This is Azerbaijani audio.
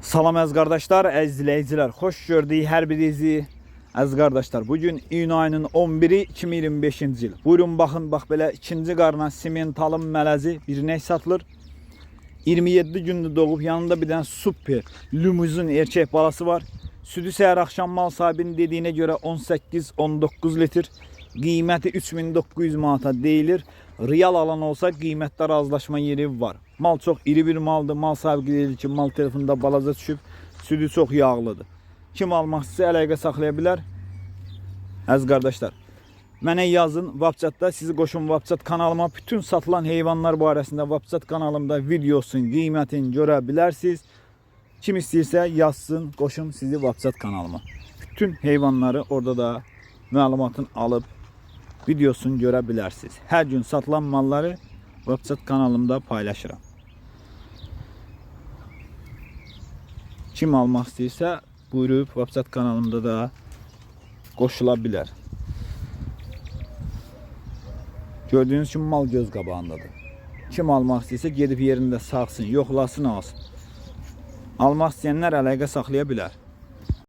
Salam əziz qardaşlar, əziz izləyicilər, xoş gördük hər birinizi. Əziz qardaşlar, bugün iyun ayının 11-i 2025-ci il. Buyurun baxın, bax belə ikinci qarına simentalın mələzi bir ney satılır. 27 gündür doğub, yanında bir dənə super limuzin erkək balası var. Südü səhər axşam mal sahibinin dediyinə görə 18-19 litr. Qiyməti 3900 manata deyilir. Real alan olsa qiymətdə razılaşma yeri var. Mal çox iri bir maldır. Mal sahibi deyir ki, mal telefonunda balaca düşüb. Südü çox yağlıdır. Kim almaq istəyirsə əlaqə saxlaya bilər. Əziz qardaşlar, mənə yazın WhatsAppda, sizi qoşun WhatsApp kanalıma. Bütün satılan heyvanlar barəsində WhatsApp kanalımda videosun, qiymətini görə bilərsiniz. Kim istəyirsə yazsın, qoşun sizi WhatsApp kanalıma. Bütün heyvanları orada da məlumatını alıb videosunu görə bilərsiniz. Hər gün satılan malları WhatsApp kanalımda paylaşıram. Kim almaq istəyirsə buyurub WhatsApp kanalımda da qoşula bilər. Gördüğünüz kimi mal göz qabağındadır. Kim almaq istəyirsə gedib yerində saxsın, yoxlasın, alsın. Almaq istəyənlər əlaqə saxlaya bilər.